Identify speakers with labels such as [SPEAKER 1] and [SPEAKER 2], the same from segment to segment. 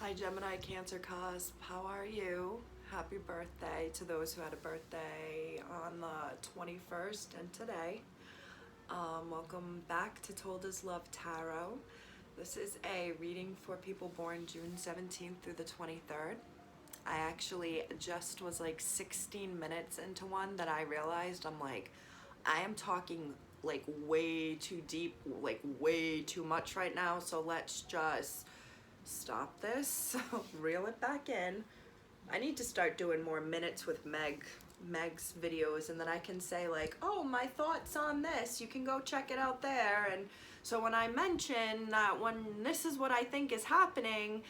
[SPEAKER 1] Hi Gemini Cancer Cusp, how are you? Happy birthday to those who had a birthday on the 21st and today. Welcome back to toldaslovetarot. This is a reading for people born June 17th through the 23rd. I actually just was like 16 minutes into one that I realized I am talking like way too deep, like way too much right now, so let's just stop this, reel it back in. I need to start doing more minutes with Meg's videos, and then I can say like, oh, my thoughts on this, you can go check it out there. And so when I mention that when this is what I think is happening,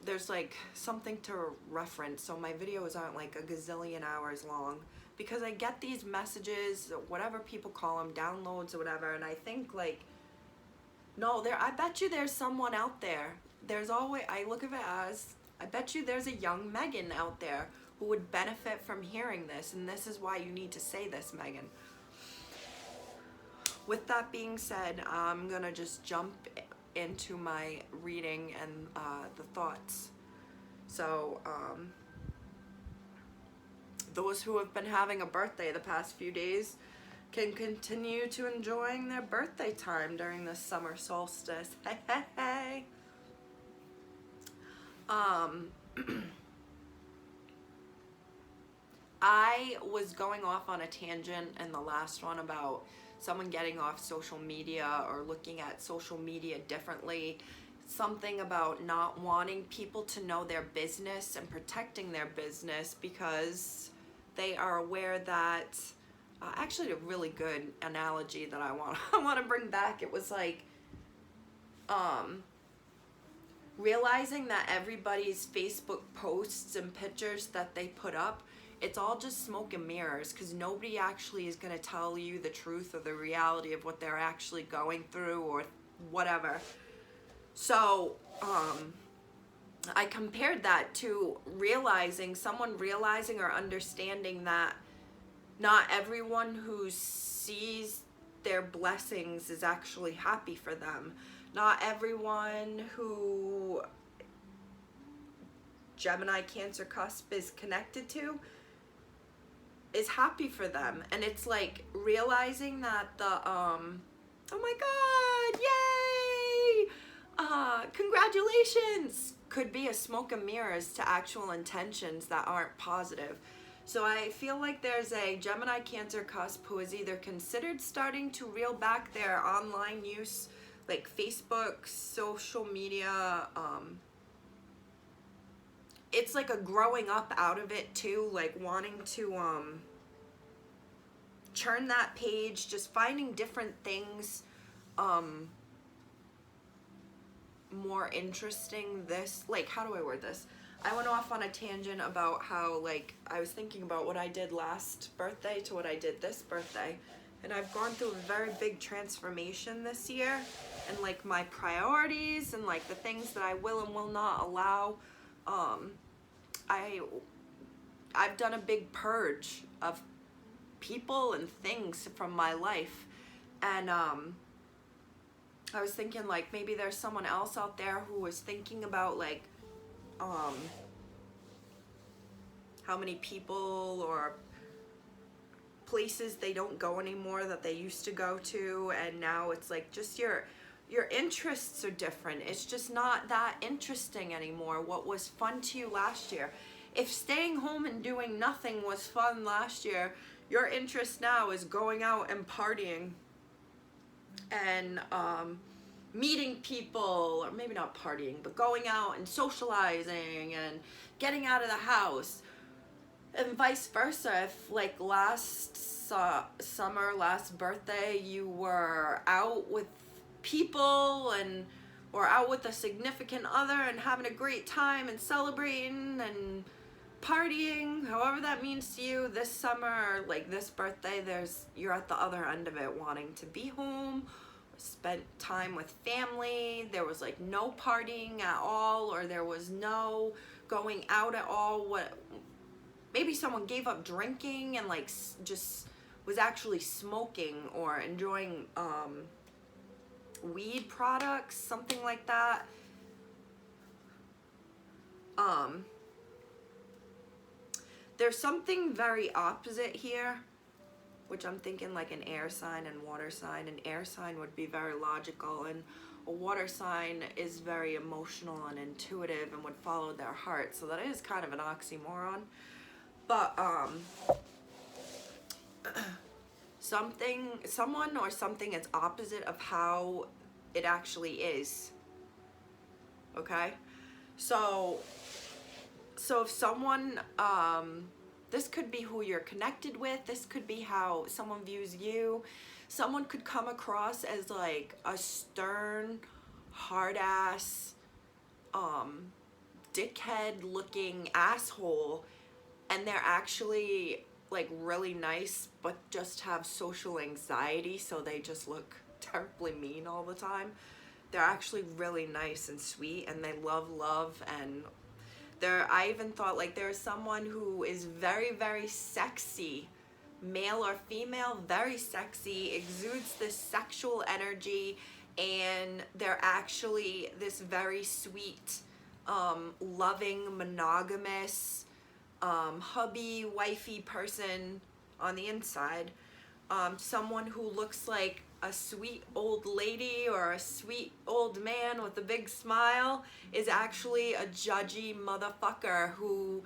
[SPEAKER 1] there's like something to reference, so my videos aren't like a gazillion hours long, because I get these messages, whatever people call them, downloads or whatever, and I think like, no, I bet you there's someone out there. There's always, I look at it as, I bet you there's a young Megan out there who would benefit from hearing this, and this is why you need to say this, Megan. With that being said, I'm gonna just jump into my reading and the thoughts. So, those who have been having a birthday the past few days can continue to enjoying their birthday time during the summer solstice. Hey, hey, hey. I was going off on a tangent in the last one about someone getting off social media or looking at social media differently. Something about not wanting people to know their business and protecting their business because they are aware that actually a really good analogy that I want to bring back. It was like realizing that everybody's Facebook posts and pictures that they put up, it's all just smoke and mirrors, because nobody actually is going to tell you the truth or the reality of what they're actually going through or whatever. So I compared that to someone realizing or understanding that not everyone who sees their blessings is actually happy for them. Not everyone who Gemini Cancer Cusp is connected to is happy for them. And it's like realizing that oh my God, yay! Congratulations! Could be a smoke and mirrors to actual intentions that aren't positive. So I feel like there's a Gemini Cancer Cusp who is either considered starting to reel back their online use, like Facebook, social media. It's like a growing up out of it too, like wanting to churn that page, just finding different things more interesting. This, like, how do I word this? I went off on a tangent about how, like, I was thinking about what I did last birthday to what I did this birthday. And I've gone through a very big transformation this year. And, like, my priorities and, like, the things that I will and will not allow. I've done a big purge of people and things from my life. And, I was thinking, like, maybe there's someone else out there who was thinking about, like, how many people or places they don't go anymore that they used to go to, and now it's like just your interests are different. It's just not that interesting anymore. What was fun to you last year, if staying home and doing nothing was fun last year, your interest now is going out and partying and meeting people, or maybe not partying, but going out and socializing and getting out of the house. And vice versa, if like last summer, last birthday, you were out with people and or out with a significant other and having a great time and celebrating and partying, however that means to you, this summer, like this birthday, you're at the other end of it, wanting to be home, spent time with family. There was like no partying at all, or there was no going out at all. Maybe someone gave up drinking and like just was actually smoking or enjoying weed products, something like that. There's something very opposite here, which I'm thinking like an air sign and water sign. An air sign would be very logical, and a water sign is very emotional and intuitive and would follow their heart. So that is kind of an oxymoron. But someone or something is opposite of how it actually is. Okay? So if someone, this could be who you're connected with, this could be how someone views you. Someone could come across as like a stern, hard-ass, dickhead-looking asshole, and they're actually like really nice, but just have social anxiety, so they just look terribly mean all the time. They're actually really nice and sweet, and they love, and I even thought like there's someone who is very, very sexy, male or female, very sexy, exudes this sexual energy, and they're actually this very sweet, loving, monogamous, hubby, wifey person on the inside. Someone who looks like a sweet old lady or a sweet old man with a big smile is actually a judgy motherfucker who,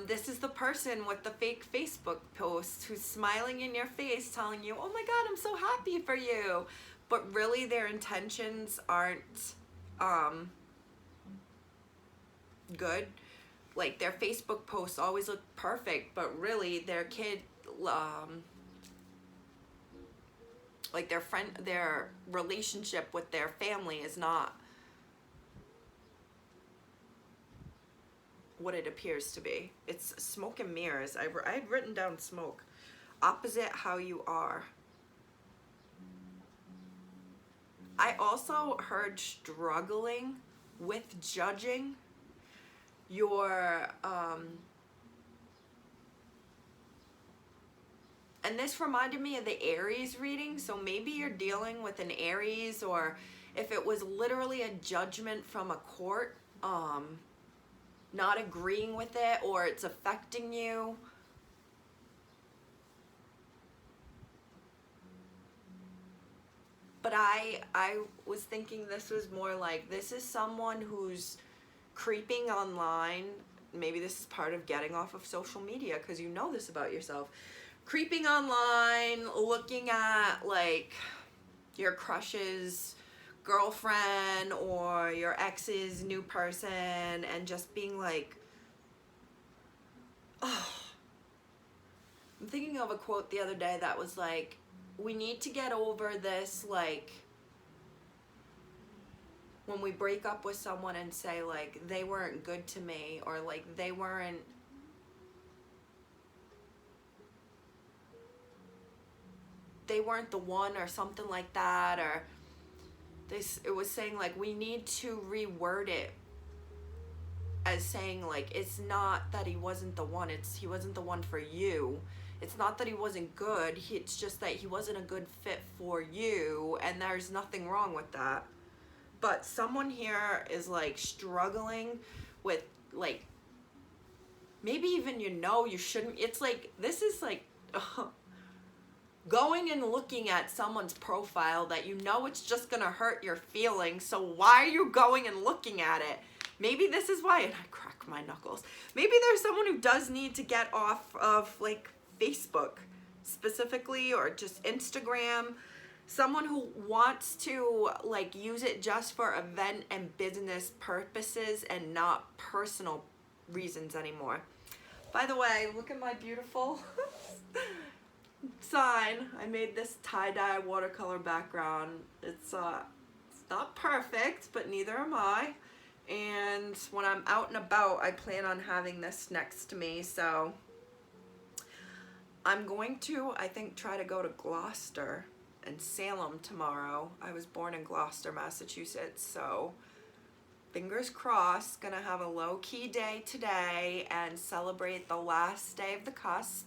[SPEAKER 1] this is the person with the fake Facebook post who's smiling in your face telling you, oh my God, I'm so happy for you. But really their intentions aren't good. Like their Facebook posts always look perfect, but really their kid, like their relationship with their family is not what it appears to be. It's smoke and mirrors. I've written down smoke. Opposite how you are. I also heard struggling with judging your, and this reminded me of the Aries reading, so maybe you're dealing with an Aries, or if it was literally a judgment from a court, not agreeing with it, or it's affecting you. But I was thinking this was more like, this is someone who's creeping online. Maybe this is part of getting off of social media, because you know this about yourself. Creeping online, looking at like your crush's girlfriend or your ex's new person, and just being like, oh. I'm thinking of a quote the other day that was like, we need to get over this, like, when we break up with someone and say like they weren't good to me, or like they weren't the one, or something like that, or it was saying like we need to reword it as saying like, it's not that he wasn't the one, he wasn't the one for you. It's not that he wasn't good, it's just that he wasn't a good fit for you, and there's nothing wrong with that. But someone here is like struggling with like, maybe even you shouldn't, it's like, this is like, going and looking at someone's profile that you know it's just gonna hurt your feelings, so why are you going and looking at it? Maybe this is why, and I crack my knuckles, maybe there's someone who does need to get off of like Facebook specifically, or just Instagram. Someone who wants to like use it just for event and business purposes and not personal reasons anymore. By the way, look at my beautiful sign. I made this tie-dye watercolor background. It's not perfect, but neither am I. And when I'm out and about, I plan on having this next to me, so I'm going to, I think, try to go to Gloucester and Salem tomorrow. I was born in Gloucester, Massachusetts, so fingers crossed. Gonna have a low-key day today and celebrate the last day of the cusp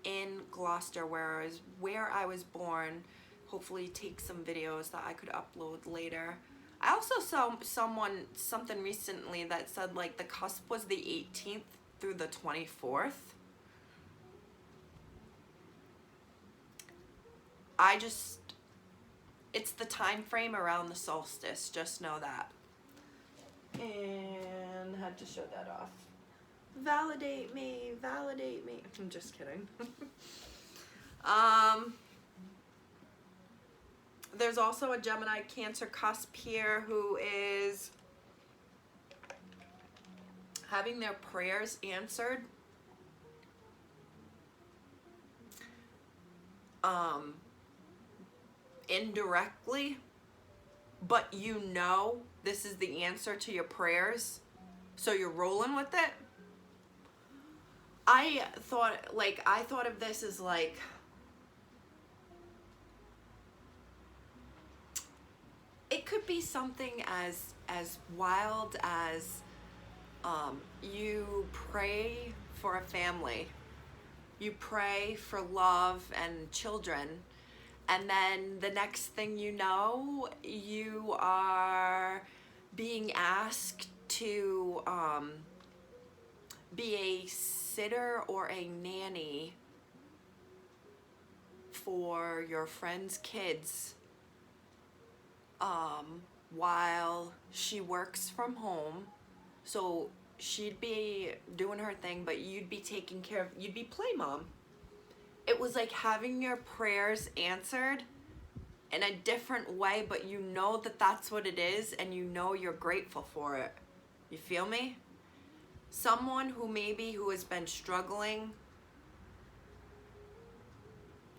[SPEAKER 1] in Gloucester, where I was born. Hopefully take some videos that I could upload later. I also saw something recently that said like the cusp was the 18th through the 24th. It's the time frame around the solstice, just know that. And had to show that off. Validate me, validate me. I'm just kidding. There's also a Gemini Cancer cusp here who is having their prayers answered. Indirectly, but you know this is the answer to your prayers, so you're rolling with it. I thought of this as like, it could be something as wild as you pray for a family, you pray for love and children, and then the next thing you know, you are being asked to be a sitter or a nanny for your friend's kids while she works from home. So she'd be doing her thing, but you'd be taking care of, you'd be play mom. It was like having your prayers answered in a different way, but you know that that's what it is, and you know you're grateful for it. You feel me? Someone who has been struggling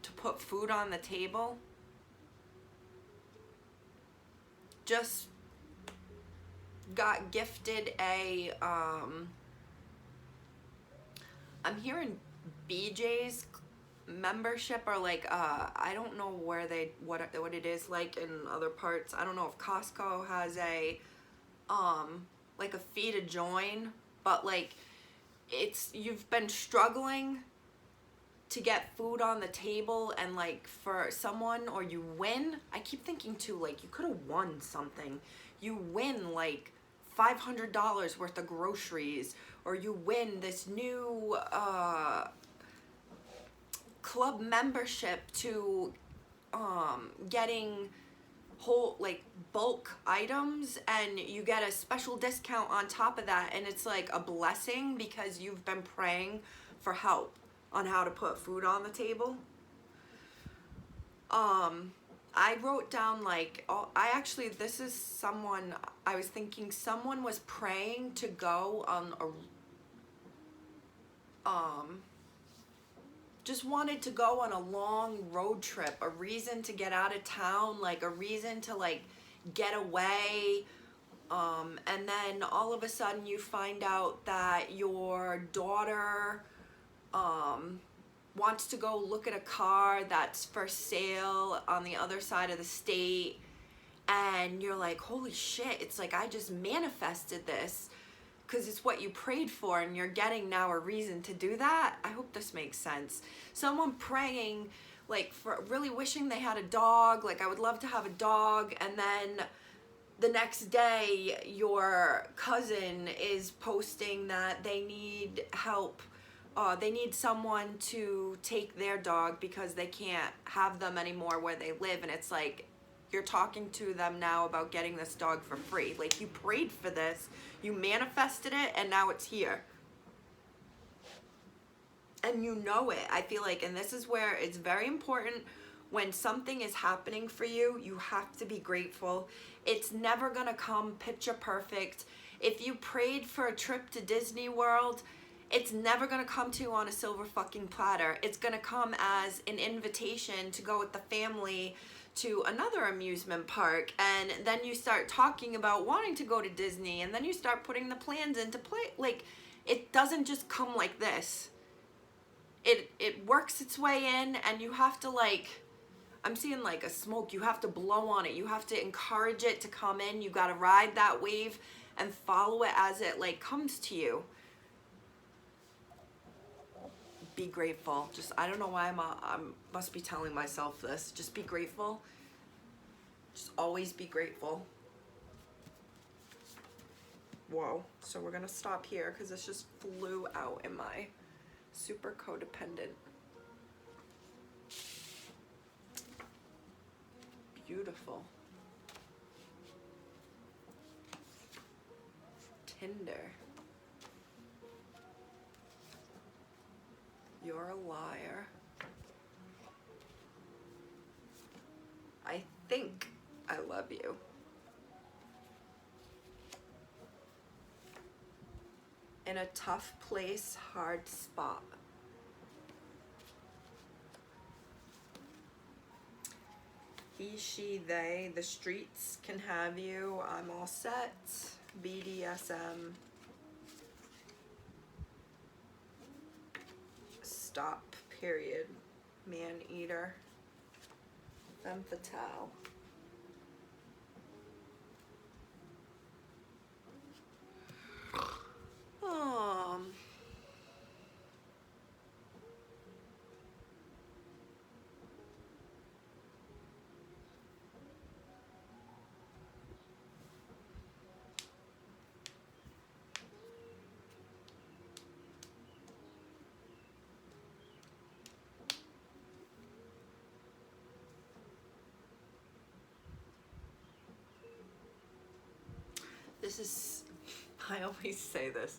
[SPEAKER 1] to put food on the table just got gifted a I'm hearing BJ's membership, or like I don't know where what it is like in other parts. I don't know if Costco has a like a fee to join, but like you've been struggling to get food on the table, and like for someone, or you win. I keep thinking too, like you could have won something. You win like $500 worth of groceries, or you win this new club membership to getting whole like bulk items, and you get a special discount on top of that, and it's like a blessing because you've been praying for help on how to put food on the table. I wrote down like, this is someone, I was thinking someone was praying to go on just wanted to go on a long road trip, a reason to get out of town, like a reason to like get away. And then all of a sudden you find out that your daughter wants to go look at a car that's for sale on the other side of the state, and you're like, holy shit, it's like I just manifested this because it's what you prayed for, and you're getting now a reason to do that. I hope this makes sense. Someone praying like for really wishing they had a dog, like I would love to have a dog, and then the next day your cousin is posting that they need help. They need someone to take their dog because they can't have them anymore where they live. And it's like, you're talking to them now about getting this dog for free. Like you prayed for this, you manifested it, and now it's here. And you know it, I feel like. And this is where it's very important. When something is happening for you, you have to be grateful. It's never gonna come picture perfect. If you prayed for a trip to Disney World, it's never gonna come to you on a silver fucking platter. It's gonna come as an invitation to go with the family to another amusement park, and then you start talking about wanting to go to Disney, and then you start putting the plans into play. Like, it doesn't just come like this. It works its way in, and you have to like, I'm seeing like a smoke, you have to blow on it. You have to encourage it to come in. You gotta ride that wave and follow it as it like comes to you. Be grateful. Just, I don't know why I must be telling myself this. Just be grateful. Just always be grateful. Whoa. So we're gonna stop here because this just flew out in my super codependent. Beautiful. Tinder. You're a liar. I think I love you. In a tough place, hard spot. He, she, they, the streets can have you. I'm all set. BDSM. Stop, period. Man eater. Femme fatale. This is, I always say this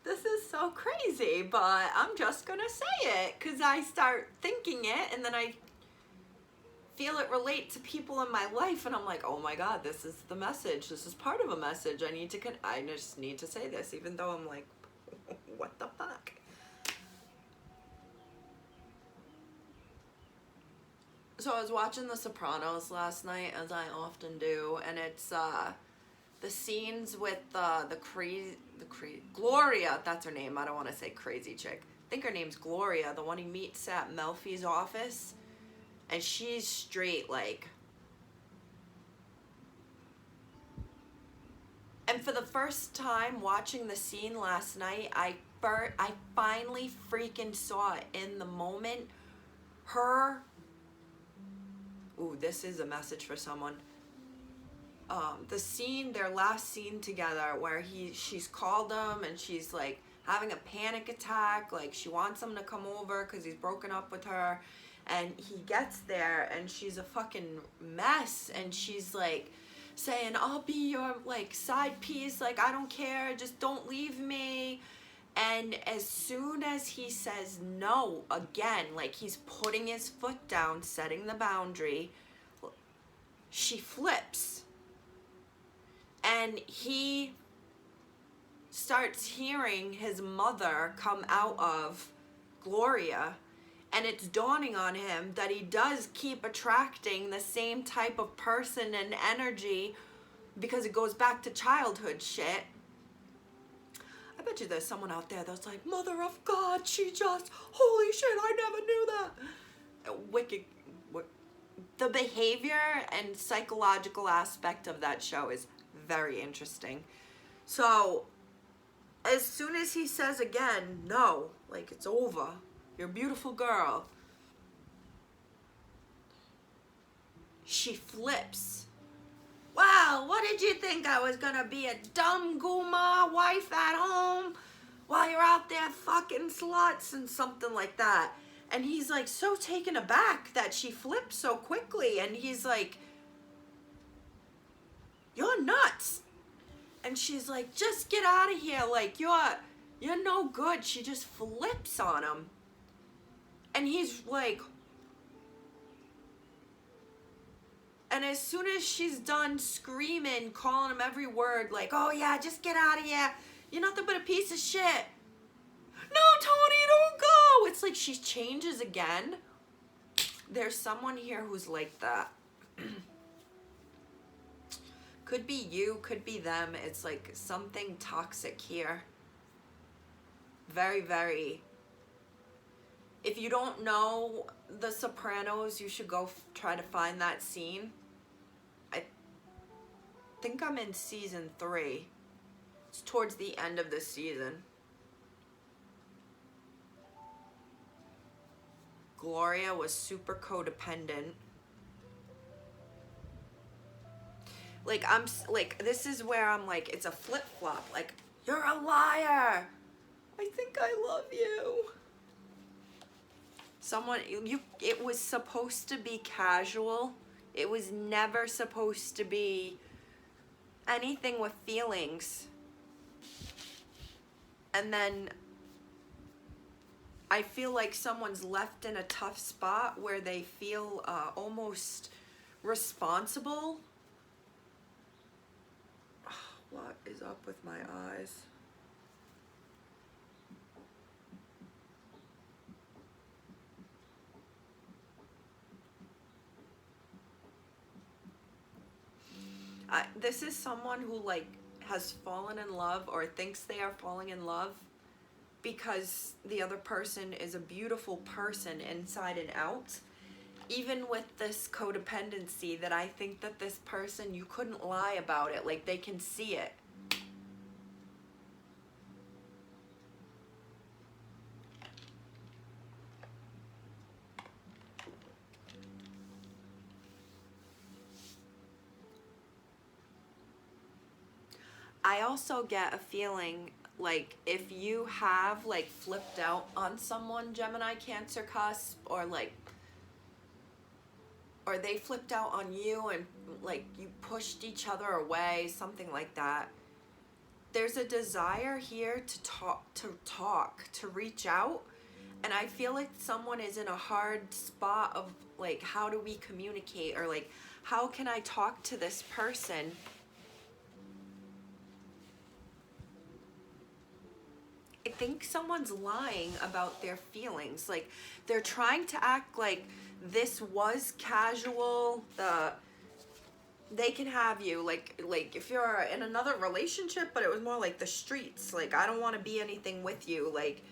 [SPEAKER 1] is so crazy, but I'm just gonna say it because I start thinking it and then I feel it relate to people in my life and I'm like, oh my God, this is the message. This is part of a message. I just need to say this, even though I'm like, what the fuck? So I was watching The Sopranos last night, as I often do, and it's the scenes with the Gloria, that's her name. I don't want to say crazy chick. I think her name's Gloria, the one he meets at Melfi's office, and she's straight like. And for the first time watching the scene last night, I finally freaking saw it in the moment. Her. Ooh, this is a message for someone. The scene, their last scene together, where she's called him and she's like having a panic attack, like she wants him to come over because he's broken up with her, and he gets there and she's a fucking mess, and she's like saying, I'll be your like side piece, like I don't care, just don't leave me. And as soon as he says no again, like he's putting his foot down, setting the boundary, she flips. And he starts hearing his mother come out of Gloria, and it's dawning on him that he does keep attracting the same type of person and energy because it goes back to childhood shit. I bet you there's someone out there that's like, Mother of God, she just, holy shit, I never knew that. Wicked. The behavior and psychological aspect of that show is very interesting. So, as soon as he says again, no, like it's over, you're a beautiful girl, she flips. Wow, what did you think? I was gonna be a dumb Guma wife at home while you're out there fucking sluts and something like that. And he's like so taken aback that she flipped so quickly, and he's like, you're nuts. And she's like, just get out of here, like you're no good. She just flips on him. And he's like, and as soon as she's done screaming, calling him every word, like, oh yeah, just get out of here, you're nothing but a piece of shit. No, Tony, don't go. It's like she changes again. There's someone here who's like that. Could be you, could be them. It's like something toxic here. Very, very. If you don't know The Sopranos, you should go try to find that scene. I think I'm in season 3. It's towards the end of the season. Gloria was super codependent. Like, like, this is where I'm like, it's a flip-flop. Like, you're a liar. I think I love you. Someone, it was supposed to be casual. It was never supposed to be anything with feelings. And then I feel like someone's left in a tough spot where they feel almost responsible. What is up with my eyes? This is someone who like has fallen in love or thinks they are falling in love because the other person is a beautiful person inside and out. Even with this codependency, that I think that this person, you couldn't lie about it. Like, they can see it. I also get a feeling like if you have like flipped out on someone, Gemini, Cancer, Cusp, or like, or they flipped out on you and like you pushed each other away, something like that. There's a desire here to reach out. And I feel like someone is in a hard spot of like, how do we communicate? Or like, how can I talk to this person? I think someone's lying about their feelings. Like, they're trying to act like this was casual. They can have you like if you're in another relationship, but it was more like the streets. Like, I don't want to be anything with you. Like,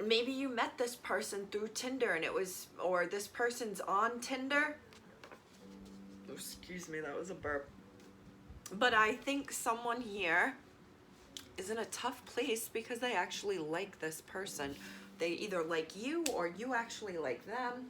[SPEAKER 1] maybe you met this person through Tinder and it was, or this person's on Tinder. Excuse me, that was a burp. But I think someone here is in a tough place because they actually like this person. They either like you or you actually like them.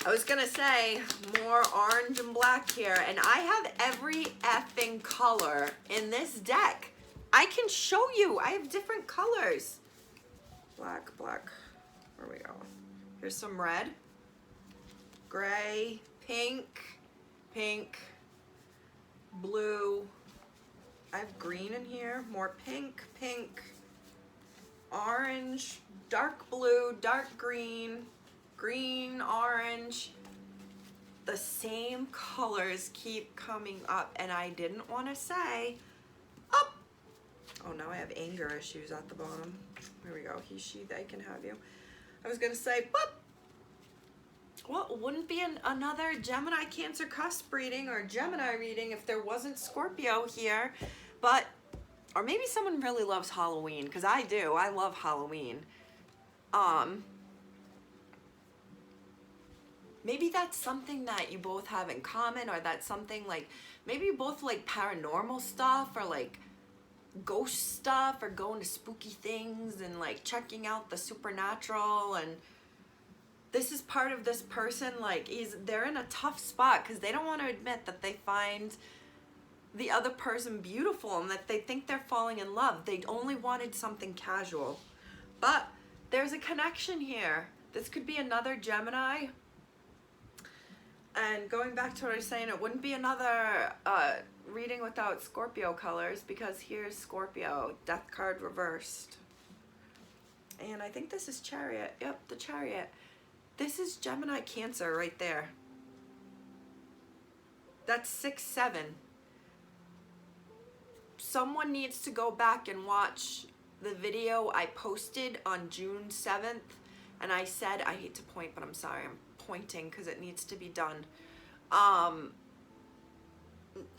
[SPEAKER 1] I was gonna say more orange and black here, and I have every effing color in this deck. I can show you, I have different colors. Black, where we go? Here's some red, gray, pink, blue. I have green in here, more pink, orange, dark blue, dark green, orange. The same colors keep coming up, and I didn't want to say up. Oh, now I have anger issues at the bottom. Here we go. He, she, they can have you. I was gonna say, but well, wouldn't be another Gemini, Cancer, Cusp reading or Gemini reading if there wasn't Scorpio here. But, or maybe someone really loves Halloween, because I do. I love Halloween. Maybe that's something that you both have in common, or that's something like, maybe you both like paranormal stuff, or like ghost stuff, or going to spooky things and like checking out the supernatural. And this is part of this person, like they're in a tough spot because they don't want to admit that they find the other person beautiful and that they think they're falling in love. They only wanted something casual. But there's a connection here. This could be another Gemini. And going back to what I was saying, it wouldn't be another reading without Scorpio colors, because here's Scorpio, Death card reversed. And I think this is Chariot. Yep, the Chariot. This is Gemini, Cancer right there. That's 6-7. Someone needs to go back and watch the video I posted on June 7th. And I said, I hate to point, but I'm sorry, I'm pointing because it needs to be done.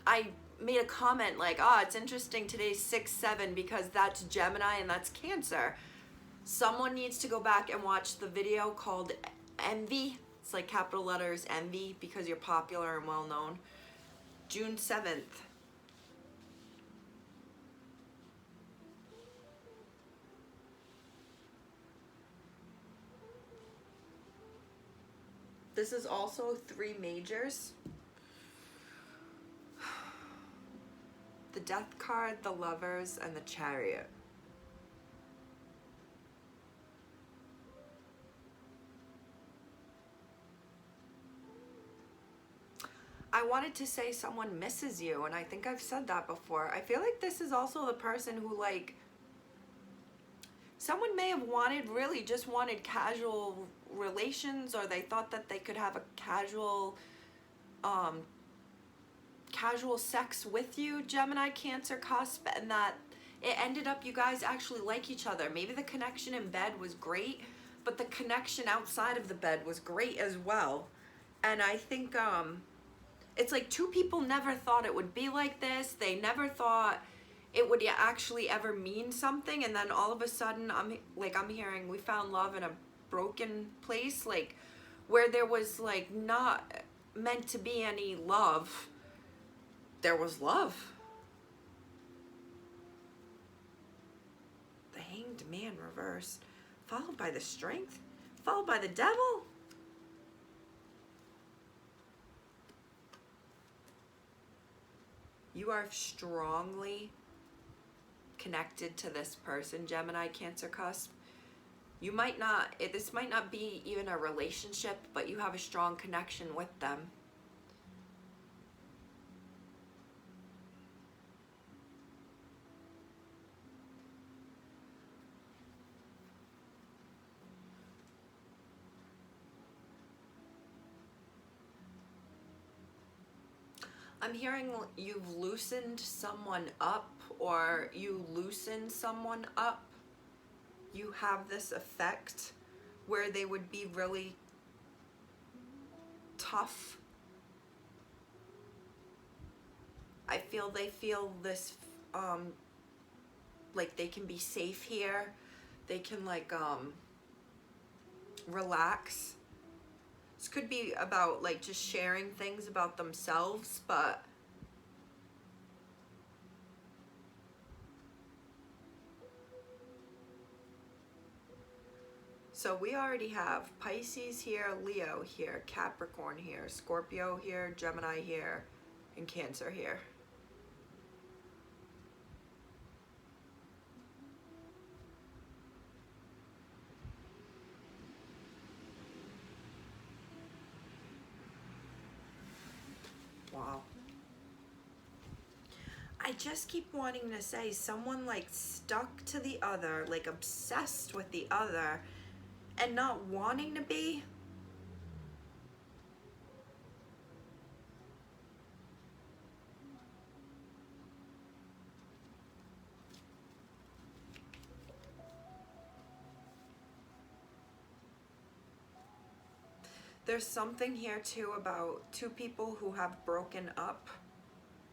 [SPEAKER 1] I made a comment like, oh, it's interesting today's 6-7 because that's Gemini and that's Cancer. Someone needs to go back and watch the video called Envy. It's like capital letters Envy because you're popular and well known. June 7th. This is also 3 majors. The Death card, the Lovers, and the Chariot. I wanted to say someone misses you, and I think I've said that before. I feel like this is also the person who, like, someone may have really just wanted casual relations, or they thought that they could have a casual sex with you, Gemini, Cancer, Cusp, and that it ended up you guys actually like each other. Maybe the connection in bed was great, but the connection outside of the bed was great as well. And I think it's like 2 people never thought it would be like this. They never thought it would actually ever mean something, and then all of a sudden I'm hearing we found love in a broken place, like where there was like not meant to be any love, there was love. The Hanged Man reversed, followed by the Strength, followed by the Devil. You are strongly connected to this person, Gemini, Cancer, Cusp. You might not, this might not be even a relationship, but you have a strong connection with them. I'm hearing you've loosened someone up, or you loosen someone up. You have this effect where they would be really tough. I feel they feel this, like they can be safe here. They can like, relax. This could be about like just sharing things about themselves, but so we already have Pisces here, Leo here, Capricorn here, Scorpio here, Gemini here, and Cancer here. Wow. I just keep wanting to say someone like stuck to the other, like obsessed with the other, and not wanting to be. There's something here too about 2 people who have broken up,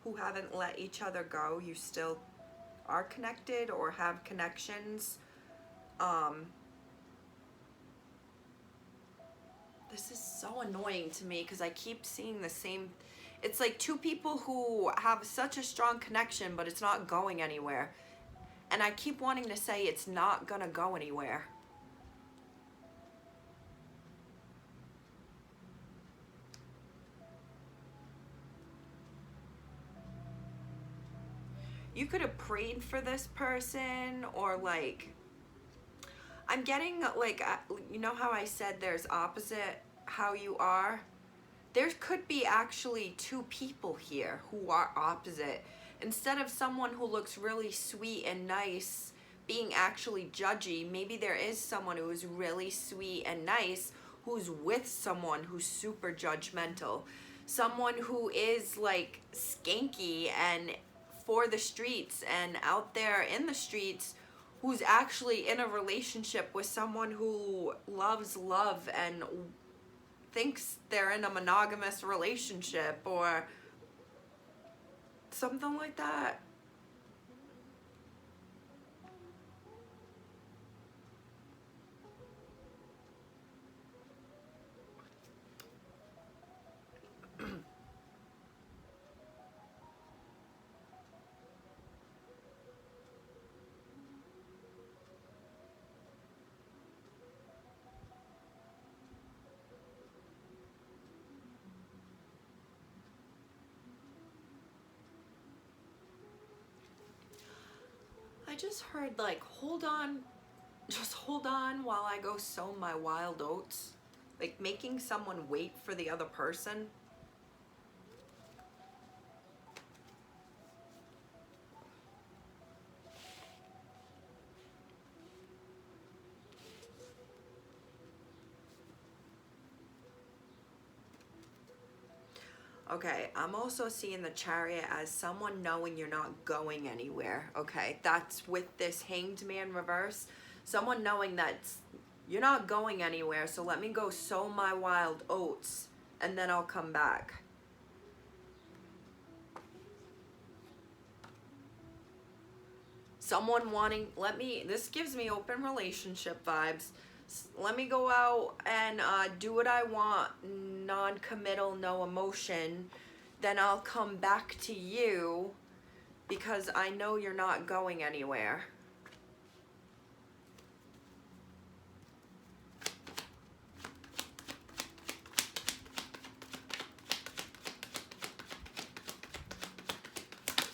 [SPEAKER 1] who haven't let each other go. You still are connected or have connections. This is so annoying to me because I keep seeing the same. It's like 2 people who have such a strong connection, but it's not going anywhere. And I keep wanting to say it's not gonna go anywhere. You could have prayed for this person, or like, I'm getting like, you know how I said there's opposite how you are? There could be actually 2 people here who are opposite. Instead of someone who looks really sweet and nice being actually judgy, maybe there is someone who is really sweet and nice who's with someone who's super judgmental. Someone who is like skanky and for the streets and out there in the streets, who's actually in a relationship with someone who loves love and thinks they're in a monogamous relationship or something like that. I just heard like, hold on, just hold on while I go sow my wild oats. Like making someone wait for the other person. Okay, I'm also seeing the Chariot as someone knowing you're not going anywhere. Okay, that's with this Hanged Man reverse. Someone knowing that you're not going anywhere, so let me go sow my wild oats and then I'll come back. Someone wanting, this gives me open relationship vibes. Let me go out and do what I want, non-committal, no emotion. Then I'll come back to you because I know you're not going anywhere.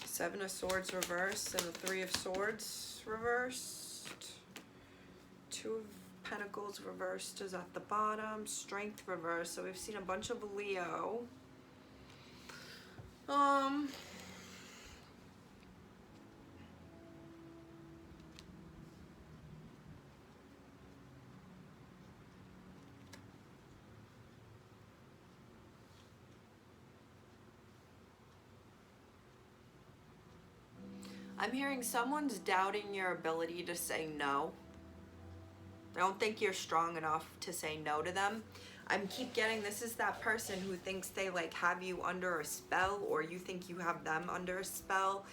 [SPEAKER 1] Seven of Swords reversed and the Three of Swords reversed. Two of Pentacles reversed is at the bottom. Strength reversed. So we've seen a bunch of Leo. I'm hearing someone's doubting your ability to say no. I don't think you're strong enough to say no to them. I'm keep getting this is that person who thinks they like have you under a spell, or you think you have them under a spell.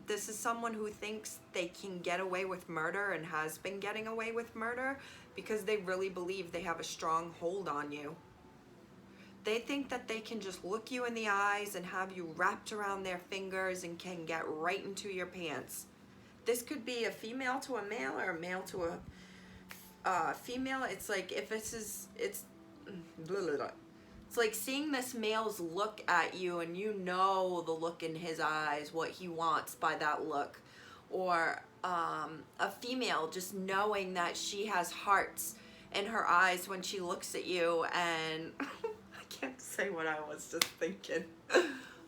[SPEAKER 1] This is someone who thinks they can get away with murder and has been getting away with murder because they really believe they have a strong hold on you. They think that they can just look you in the eyes and have you wrapped around their fingers and can get right into your pants. This could be a female to a male or a male to a female. It's like if it's like seeing this male's look at you and you know the look in his eyes, what he wants by that look. Or a female just knowing that she has hearts in her eyes when she looks at you, and I can't say what I was just thinking,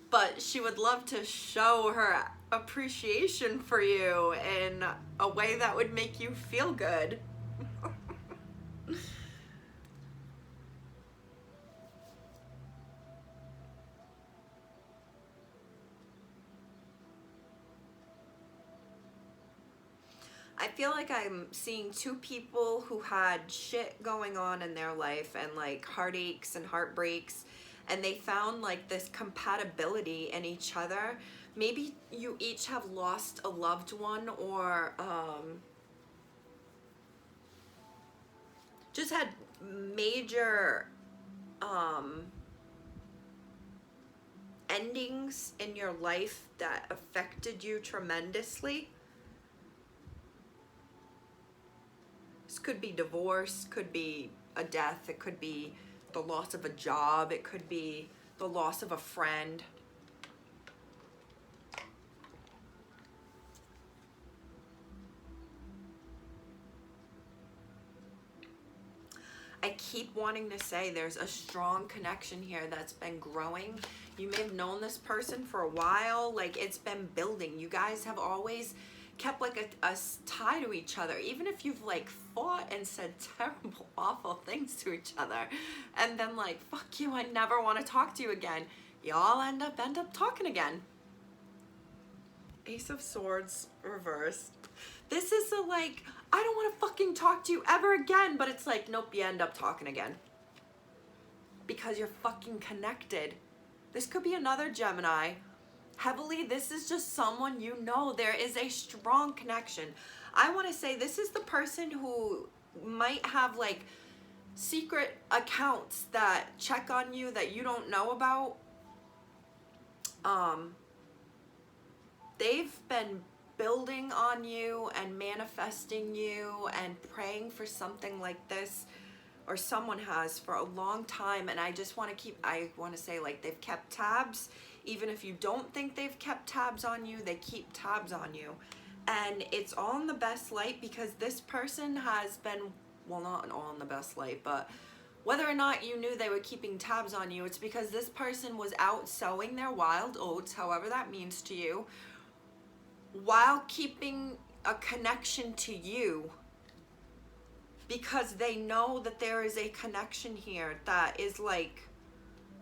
[SPEAKER 1] but she would love to show her appreciation for you in a way that would make you feel good. I feel like I'm seeing two people who had shit going on in their life and like heartaches and heartbreaks, and they found like this compatibility in each other. Maybe you each have lost a loved one, or just had major endings in your life that affected you tremendously. This could be divorce, could be a death, it could be the loss of a job, it could be the loss of a friend. I keep wanting to say there's a strong connection here that's been growing. You may have known this person for a while, like it's been building. You guys have always kept like a tie to each other, even if you've like fought and said terrible, awful things to each other, and then like, fuck you, I never want to talk to you again. Y'all end up talking again. Ace of Swords reversed. This is the like, I don't want to fucking talk to you ever again, but it's like, nope, you end up talking again. Because you're fucking connected. This could be another Gemini. Heavily, this is just someone you know. There is a strong connection. I want to say this is the person who might have like secret accounts that check on you that you don't know about. They've been building on you and manifesting you and praying for something like this, or someone has, for a long time. And I just want to say like they've kept tabs. Even if you don't think they've kept tabs on you, they keep tabs on you. And it's all in the best light because this person has been, well, not all in the best light, but whether or not you knew they were keeping tabs on you, it's because this person was out sowing their wild oats, however that means to you, while keeping a connection to you, because they know that there is a connection here that is like,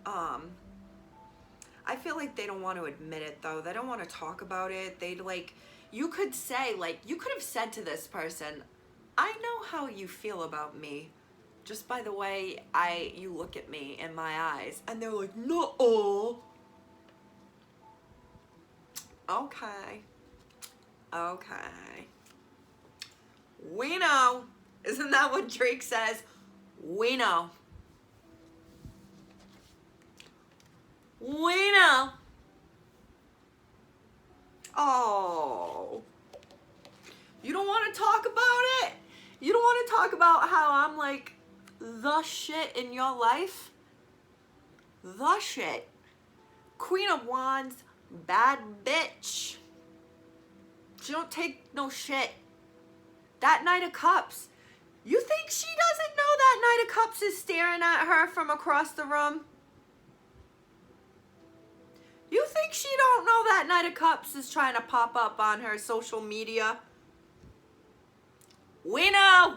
[SPEAKER 1] I feel like they don't want to admit it though. They don't want to talk about it. They like, you could say, like, you could have said to this person, I know how you feel about me just by the way you look at me in my eyes. And they're like, no. Okay. Okay. We know. Isn't that what Drake says? We know. We know. Oh. You don't want to talk about it? You don't want to talk about how I'm like the shit in your life? The shit. Queen of Wands, bad bitch. She don't take no shit. That Knight of Cups. You think she doesn't know that Knight of Cups is staring at her from across the room? You think she don't know that Knight of Cups is trying to pop up on her social media? We know.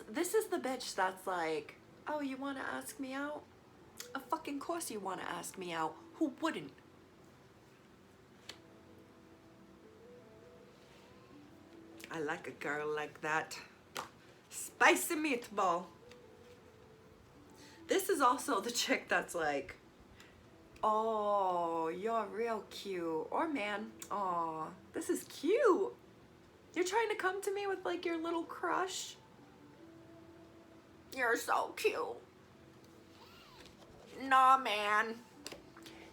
[SPEAKER 1] This is the bitch that's like, oh, you want to ask me out? Of fucking course you want to ask me out. Who wouldn't? I like a girl like that. Spicy meatball. This is also the chick that's like, oh, you're real cute. Or man, oh, this is cute. You're trying to come to me with like your little crush. You're so cute. Nah, man.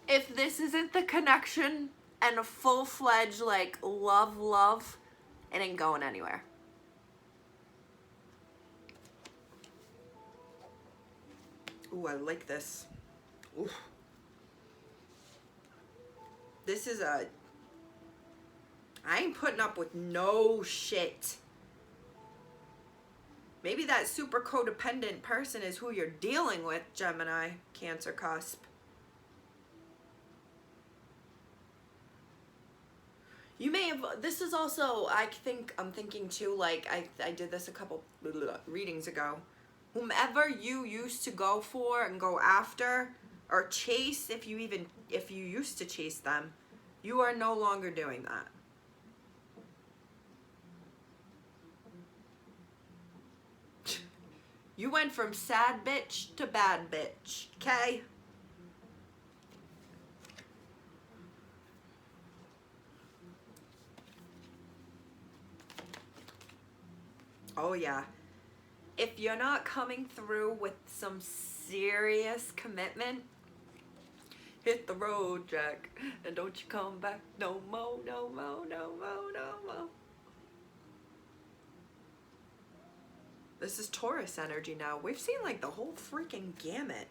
[SPEAKER 1] If this isn't the connection and a full-fledged like love, it ain't going anywhere. Ooh, I like this. Ooh. This is I ain't putting up with no shit. Maybe that super codependent person is who you're dealing with, Gemini, Cancer cusp. You may have, this is also, I'm thinking too, like, I did this a couple readings ago. Whomever you used to go for and go after, or chase, if you used to chase them, you are no longer doing that. You went from sad bitch to bad bitch, okay? Oh yeah. If you're not coming through with some serious commitment, hit the road, Jack, and don't you come back no more, no more, no more, no more. This is Taurus energy now. We've seen like the whole freaking gamut.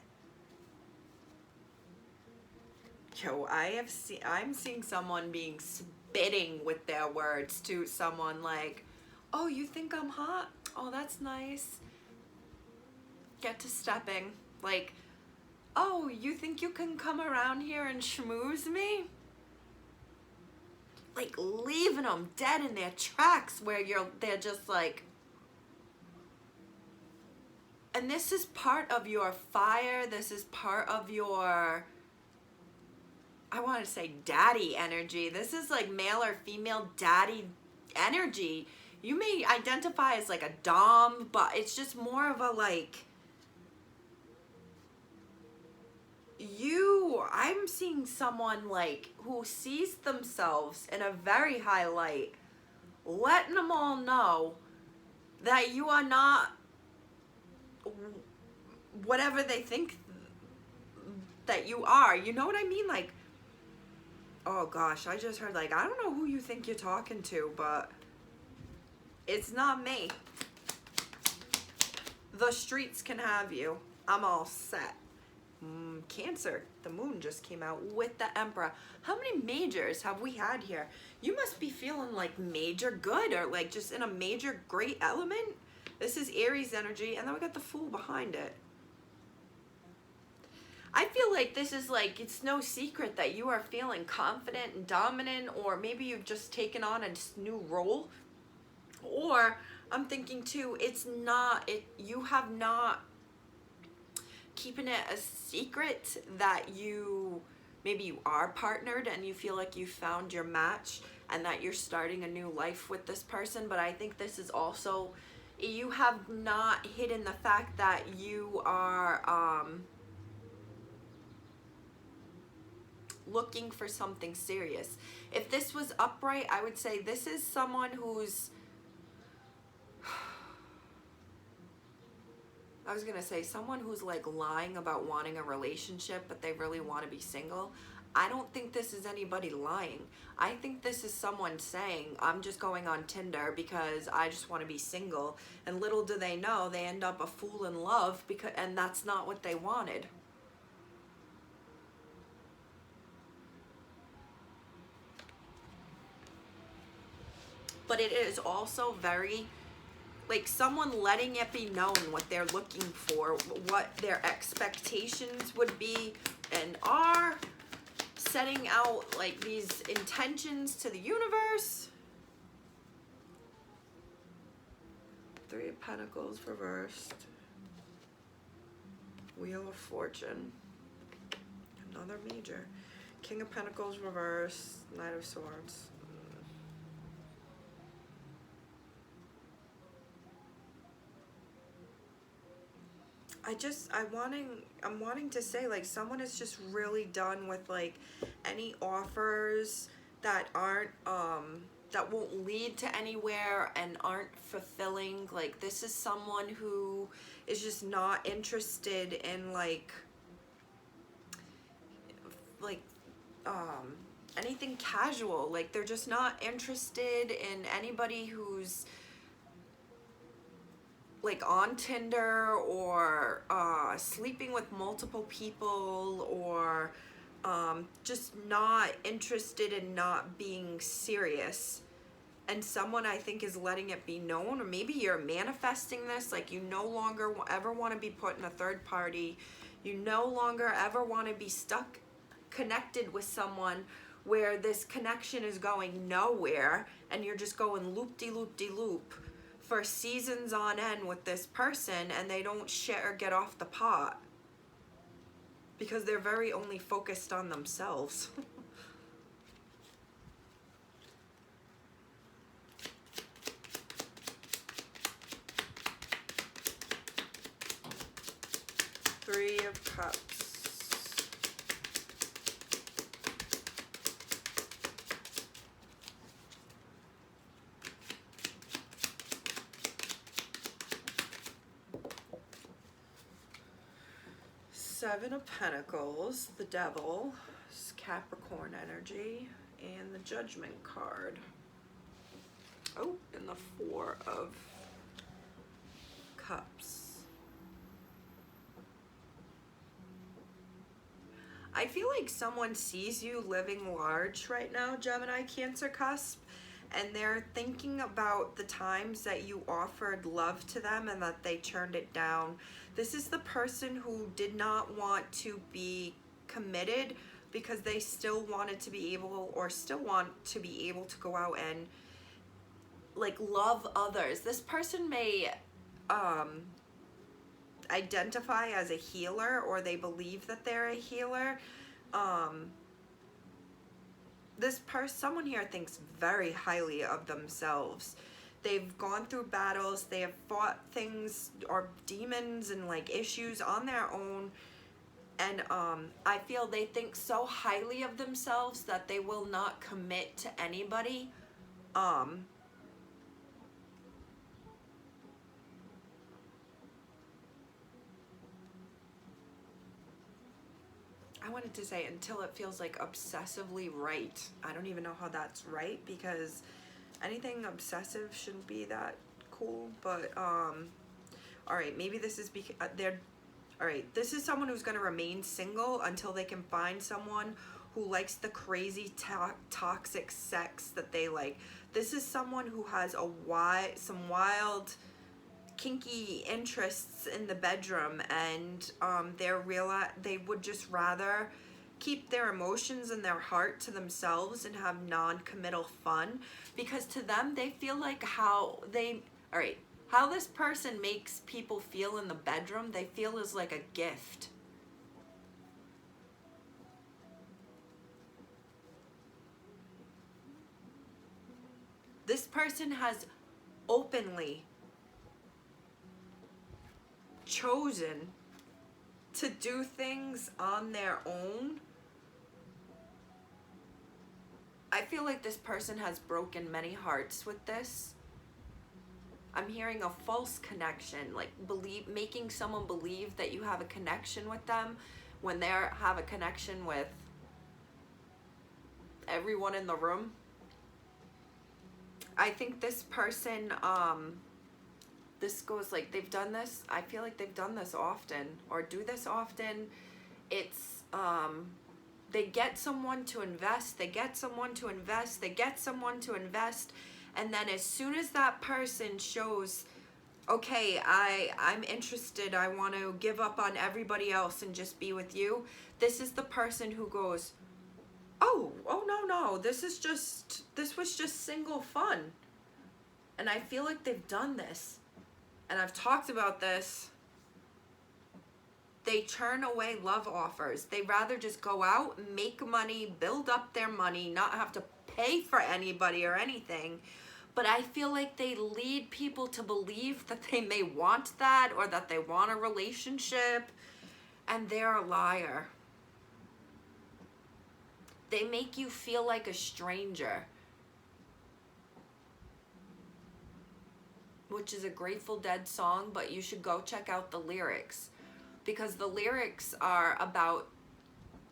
[SPEAKER 1] Yo, I'm seeing someone being spitting with their words to someone like, oh, you think I'm hot? Oh, that's nice. Get to stepping. Like, oh, you think you can come around here and schmooze me? Like leaving them dead in their tracks where they're just like, and this is part of your fire. This is part of your, I want to say daddy energy. This is like male or female daddy energy. You may identify as like a dom, but it's just more of a like, I'm seeing someone like who sees themselves in a very high light, letting them all know that you are not whatever they think that you are. You know what I mean? Like, oh gosh, I just heard like, I don't know who you think you're talking to, but it's not me. The streets can have you. I'm all set. Cancer, the moon just came out with the Emperor. How many majors have we had here? You must be feeling like major good, or like just in a major great element. This is Aries energy, and then we got the Fool behind it. I feel like this is like, it's no secret that you are feeling confident and dominant, or maybe you've just taken on a new role. Or I'm thinking too, you have not keeping it a secret that maybe you are partnered and you feel like you found your match and that you're starting a new life with this person. But I think this is also, you have not hidden the fact that you are looking for something serious. If this was upright, I would say this is someone who's, I was gonna say someone who's like lying about wanting a relationship, but they really want to be single. I don't think this is anybody lying. I think this is someone saying, I'm just going on Tinder because I just want to be single. And little do they know, they end up a fool in love, and that's not what they wanted. But it is also very, like, someone letting it be known what they're looking for, what their expectations would be, and are setting out like these intentions to the universe. Three of Pentacles reversed. Wheel of Fortune. Another major. King of Pentacles reversed. Knight of Swords. I'm wanting to say, like, someone is just really done with like any offers that aren't that won't lead to anywhere and aren't fulfilling. Like, this is someone who is just not interested in like anything casual. Like, they're just not interested in anybody who's like on Tinder, or sleeping with multiple people, or just not interested in not being serious. And someone, I think, is letting it be known, or maybe you're manifesting this, like you no longer ever want to be put in a third party. You no longer ever want to be connected with someone where this connection is going nowhere, and you're just going loop-de-loop-de-loop for seasons on end with this person, and they don't shit or get off the pot because they're very only focused on themselves. Three of Cups. Seven of Pentacles, the Devil, Capricorn energy, and the Judgment card. Oh, and the Four of Cups. I feel like someone sees you living large right now, Gemini, Cancer, Cusp, and they're thinking about the times that you offered love to them and that they turned it down. This is the person who did not want to be committed because they still wanted to be able, or still want to be able to go out and like love others. This person may identify as a healer, or they believe that they're a healer. Someone here thinks very highly of themselves. They've gone through battles, they have fought things or demons and like issues on their own, and I feel they think so highly of themselves that they will not commit to anybody. I wanted to say until it feels like obsessively right. I don't even know how that's right, because anything obsessive shouldn't be that cool. But all right, maybe this is because All right, this is someone who's going to remain single until they can find someone who likes the crazy toxic sex that they like. This is someone who has some wild kinky interests in the bedroom, and they would just rather keep their emotions and their heart to themselves and have non-committal fun, because to them they feel like how this person makes people feel in the bedroom, they feel is like a gift. This person has openly chosen to do things on their own. I feel like this person has broken many hearts with this. I'm hearing a false connection, like making someone believe that you have a connection with them when they have a connection with everyone in the room. I think this person, this goes like, they've done this, I feel like they've done this often, or do this often. It's, they get someone to invest, they get someone to invest, they get someone to invest, and then as soon as that person shows, okay, I'm interested, I want to give up on everybody else and just be with you, this is the person who goes, oh no, this was just single fun. And I feel like they've done this, and I've talked about this. They turn away love offers. They rather just go out, make money, build up their money, not have to pay for anybody or anything. But I feel like they lead people to believe that they may want that, or that they want a relationship, and they're a liar. They make you feel like a stranger, which is a Grateful Dead song, but you should go check out the lyrics, because the lyrics are about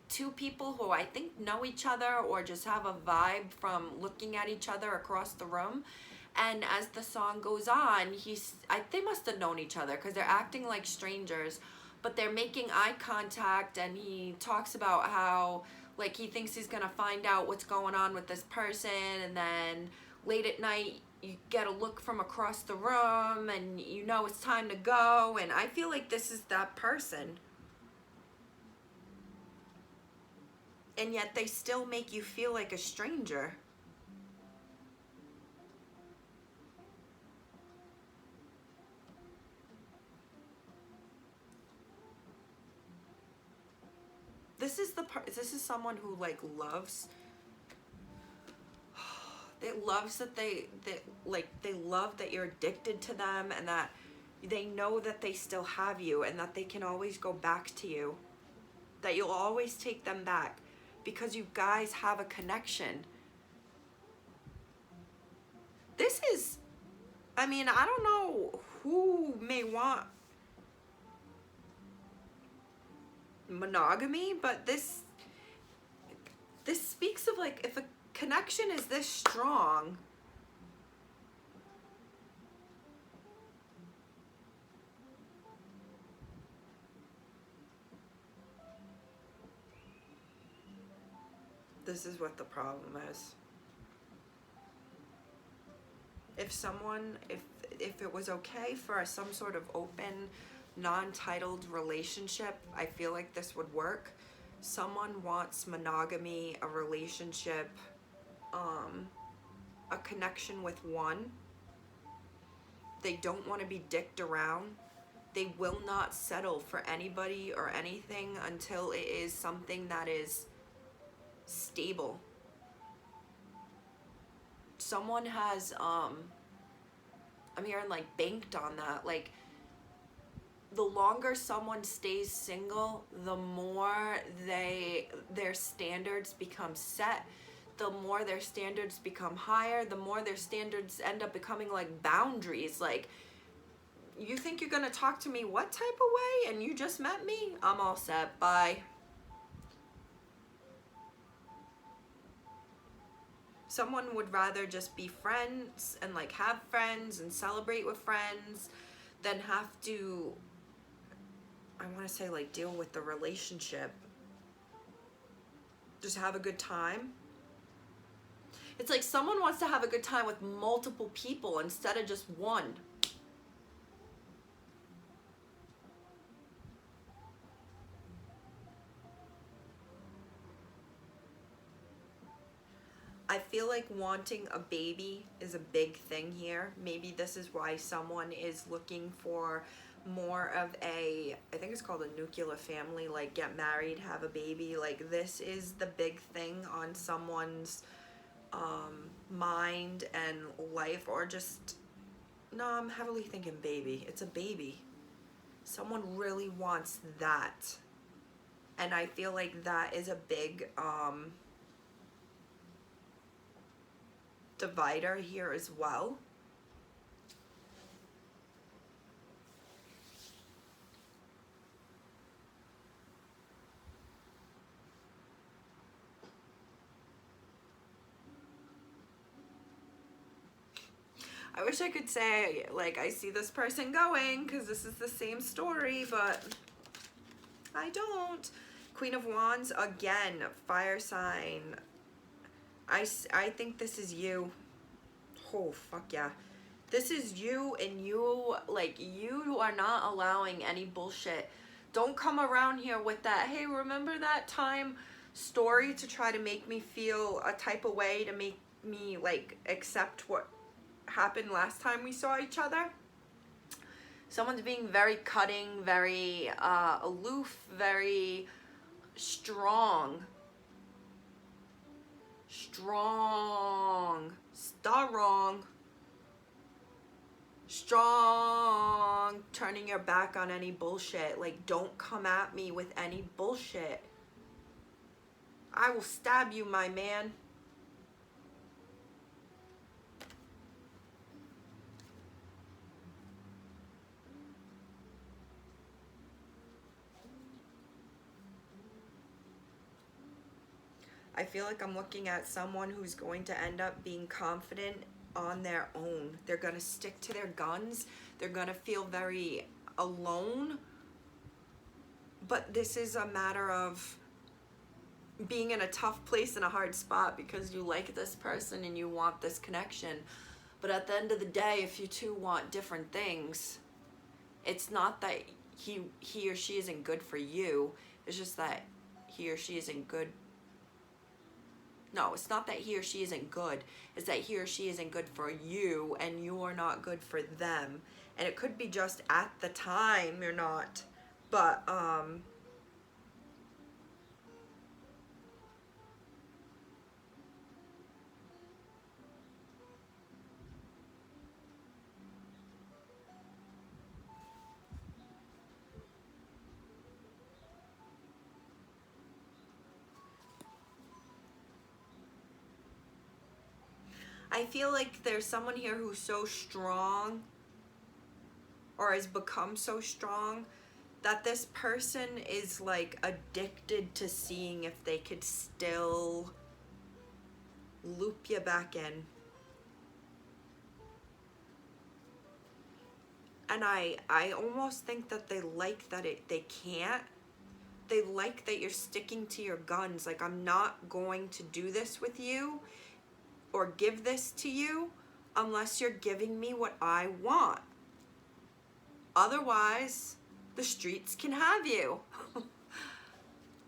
[SPEAKER 1] two people who I think know each other or just have a vibe from looking at each other across the room. And as the song goes on, they must have known each other because they're acting like strangers, but they're making eye contact, and he talks about how like he thinks he's gonna find out what's going on with this person, and then late at night you get a look from across the room and you know it's time to go. And I feel like this is that person. And yet they still make you feel like a stranger. This is someone who like loves, it loves that they love that you're addicted to them, and that they know that they still have you, and that they can always go back to you, that you'll always take them back because you guys have a connection. This is, I mean, I don't know who may want monogamy, but this speaks of like, if a connection is this strong, this is what the problem is. If it was okay for some sort of open, non-titled relationship, I feel like this would work. Someone wants monogamy, a relationship, a connection with one. They don't want to be dicked around. They will not settle for anybody or anything until it is something that is stable. Someone has, I'm hearing like banked on that. Like, the longer someone stays single, the more their standards become set, the more their standards become higher, the more their standards end up becoming like boundaries. Like, you think you're gonna talk to me what type of way, and you just met me? I'm all set, bye. Someone would rather just be friends and like have friends and celebrate with friends than have to I want to say like deal with the relationship. Just have a good time. It's like someone wants to have a good time with multiple people instead of just one. I feel like wanting a baby is a big thing here. Maybe this is why someone is looking for more of a, I think it's called a nuclear family, like get married, have a baby. Like this is the big thing on someone's mind and life, or just, no, I'm heavily thinking baby. It's a baby. Someone really wants that. And I feel like that is a big divider here as well. I wish I could say, like, I see this person going, because this is the same story, but I don't. Queen of Wands, again, fire sign. I think this is you. Oh, fuck yeah. This is you, and you, like, you are not allowing any bullshit. Don't come around here with that, hey, remember that time story to try to make me feel a type of way, to make me, like, accept what happened last time we saw each other. Someone's being very cutting, very aloof, very strong. Strong. Turning your back on any bullshit. Like, don't come at me with any bullshit. I will stab you, my man. I feel like I'm looking at someone who's going to end up being confident on their own. They're going to stick to their guns. They're going to feel very alone. But this is a matter of being in a tough place and a hard spot because you like this person and you want this connection. But at the end of the day, if you two want different things, it's not that he or she isn't good for you. It's just that he or she isn't good. No, it's not that he or she isn't good. It's that he or she isn't good for you and you're not good for them. And it could be just at the time you're not. But, I feel like there's someone here who's so strong or has become so strong that this person is like addicted to seeing if they could still loop you back in. And I almost think that they like that they can't. They like that you're sticking to your guns. Like, I'm not going to do this with you or give this to you unless you're giving me what I want. Otherwise, the streets can have you.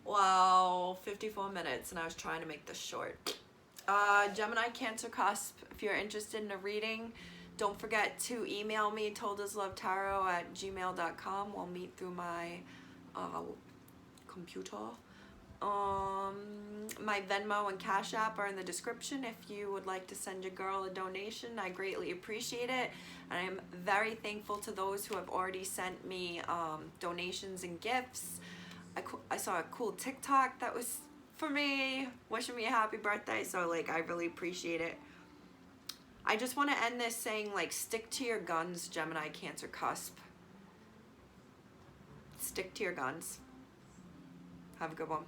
[SPEAKER 1] Wow, 54 minutes, and I was trying to make this short. Gemini Cancer Cusp, if you're interested in a reading, don't forget to email me, toldaslovetarot@gmail.com. We'll meet through my computer. My Venmo and Cashapp are in the description if you would like to send your girl a donation. I greatly appreciate it, and I am very thankful to those who have already sent me donations and gifts. I saw a cool TikTok that was for me, wishing me a happy birthday, so like I really appreciate it. I just want to end this saying, like, stick to your guns, Gemini Cancer Cusp. Stick to your guns. Have a good one.